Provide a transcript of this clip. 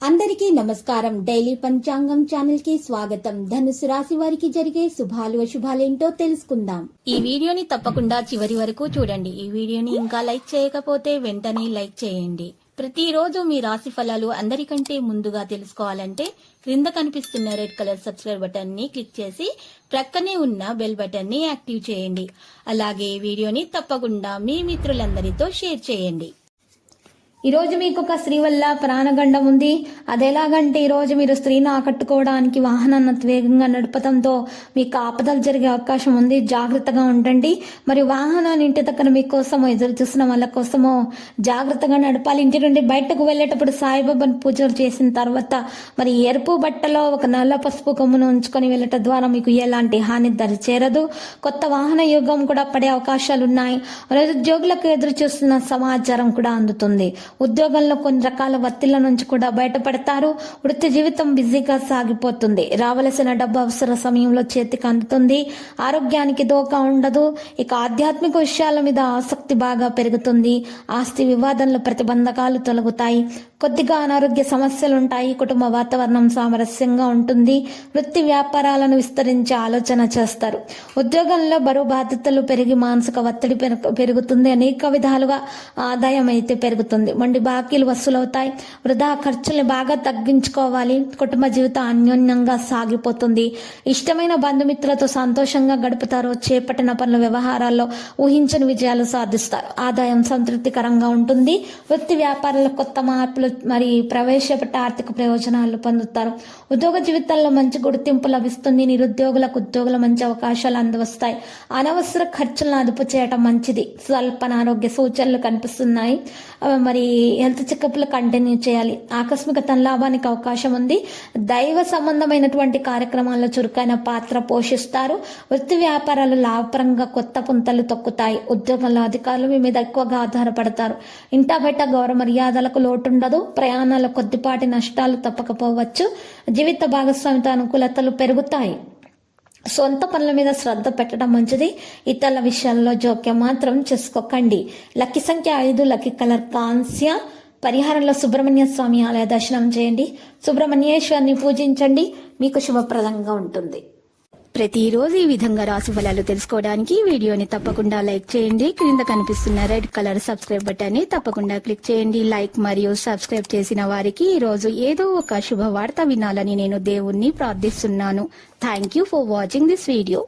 అందరికీ నమస్కారం. డైలీ పంచాంగం ఛానల్ కి స్వాగతం. ధనుసు రాశి వారికి జరిగే శుభాలు అశుభాలేంటో తెలుసుకుందాం. ఈ వీడియోని తప్పకుండా చివరి వరకు చూడండి. ఈ వీడియోని ఇంకా లైక్ చేయకపోతే వెంటనే లైక్ చేయండి. ప్రతిరోజు మీ రాశి ఫలాలు అందరికంటే ముందుగా తెలుసుకోవాలంటే క్రింద కనిపిస్తున్న రెడ్ కలర్ సబ్స్క్రైబ్ బటన్ ని క్లిక్ చేసి ప్రక్కనే ఉన్న బెల్ బటన్ ని యాక్టివ్ చేయండి. అలాగే వీడియోని తప్పకుండా మీ మిత్రులందరితో షేర్ చేయండి. ఈరోజు మీకు ఒక స్త్రీ వల్ల ప్రాణగండం ఉంది. అదెలాగంటే ఈరోజు మీరు స్త్రీని ఆకట్టుకోవడానికి వాహనాన్ని వేగంగా నడపడంతో మీకు ఆపదలు జరిగే అవకాశం ఉంది. జాగ్రత్తగా ఉండండి. మరి వాహనాన్ని ఇంటి దగ్గర మీకోసమో ఎదురు చూసిన వాళ్ళ కోసమో జాగ్రత్తగా నడపాలి. ఇంటి నుండి బయటకు వెళ్ళేటప్పుడు సాయిబాబాను పూజలు చేసిన తర్వాత మరి ఎరుపు బట్టలో ఒక నల్ల పసుపు కొమ్మును ఉంచుకొని వెళ్ళటం ద్వారా మీకు ఎలాంటి హాని దరి చేరదు. కొత్త వాహన యుగం కూడా పడే అవకాశాలు ఉన్నాయి. నిరుద్యోగులకు ఎదురు చూస్తున్న సమాచారం కూడా అందుతుంది. ఉద్యోగంలో కొన్ని రకాల ఒత్తిళ్ల నుంచి కూడా బయటపడతారు. వృత్తి జీవితం బిజీగా సాగిపోతుంది. రావలసిన డబ్బు అవసర సమయంలో చేతికి అందుతుంది. ఆరోగ్యానికి దోకా ఉండదు. ఇక ఆధ్యాత్మిక విషయాల మీద ఆసక్తి బాగా పెరుగుతుంది. ఆస్తి వివాదంలో ప్రతిబంధకాలు తొలగుతాయి. కొద్దిగా అనారోగ్య సమస్యలు ఉంటాయి. కుటుంబ వాతావరణం సామరస్యంగా ఉంటుంది. వృత్తి వ్యాపారాలను విస్తరించే ఆలోచన చేస్తారు. ఉద్యోగంలో బరువు బాధ్యతలు పెరిగి మానసిక ఒత్తిడి పెరుగుతుంది. అనేక విధాలుగా ఆదాయం అయితే పెరుగుతుంది. మొండి బాకీలు వసూలవుతాయి. వృధా ఖర్చుల్ని బాగా తగ్గించుకోవాలి. కుటుంబ జీవితం అన్యోన్యంగా సాగిపోతుంది. ఇష్టమైన బంధుమిత్రులతో సంతోషంగా గడుపుతారు. చేపట్టిన పనుల వ్యవహారాల్లో ఊహించని విజయాలు సాధిస్తారు. ఆదాయం సంతృప్తికరంగా ఉంటుంది. వృత్తి వ్యాపారాల్లో కొత్త మార్పులు మరి ప్రవేశపెట్ట ఆర్థిక ప్రయోజనాలు పొందుతారు. ఉద్యోగ జీవితంలో మంచి గుర్తింపు లభిస్తుంది. నిరుద్యోగులకు ఉద్యోగుల మంచి అవకాశాలు అందవస్తాయి. అనవసర ఖర్చులను అదుపు చేయటం మంచిది. స్వల్ప అనారోగ్య సూచనలు కనిపిస్తున్నాయి. మరి హెల్త్ చెకప్లు కంటిన్యూ చేయాలి. ఆకస్మిక ధనలాభానికి అవకాశం ఉంది. దైవ సంబంధమైనటువంటి కార్యక్రమాల్లో చురుకైన పాత్ర పోషిస్తారు. వృత్తి వ్యాపారాలు లాభపరంగా కొత్త పుంతలు తొక్కుతాయి. ఉద్యోగంలో అధికారులు మీ మీద ఎక్కువగా ఆధారపడతారు. ఇంటా బయట గౌరవ మర్యాదలకు లోటుండదు. ప్రయాణాల కొద్దిపాటి నష్టాలు తప్పకపోవచ్చు. జీవిత భాగస్వామితో అనుకూలతలు పెరుగుతాయి. సొంత పనుల మీద శ్రద్ధ పెట్టడం మంచిది. ఇతరుల విషయాల్లో జోక్యం మాత్రం చేసుకోకండి. లక్కీ సంఖ్య 5, లక్కీ కలర్ కాంస్య. పరిహారంలో సుబ్రహ్మణ్య స్వామి ఆలయ దర్శనం చేయండి. సుబ్రహ్మణ్యేశ్వరిని పూజించండి. మీకు శుభప్రదంగా ఉంటుంది. ప్రతిరోజు ఈ విధంగా రాశి ఫలాలు తెలుసుకోవడానికి వీడియోని తప్పకుండా లైక్ చేయండి. క్రింద కనిపిస్తున్న రెడ్ కలర్ సబ్స్క్రైబ్ బటన్ ని తప్పకుండా క్లిక్ చేయండి. లైక్ మరియు సబ్స్క్రైబ్ చేసిన వారికి ఈ రోజు ఏదో ఒక శుభవార్త వినాలని నేను దేవుణ్ణి ప్రార్థిస్తున్నాను. Thank you for watching this video.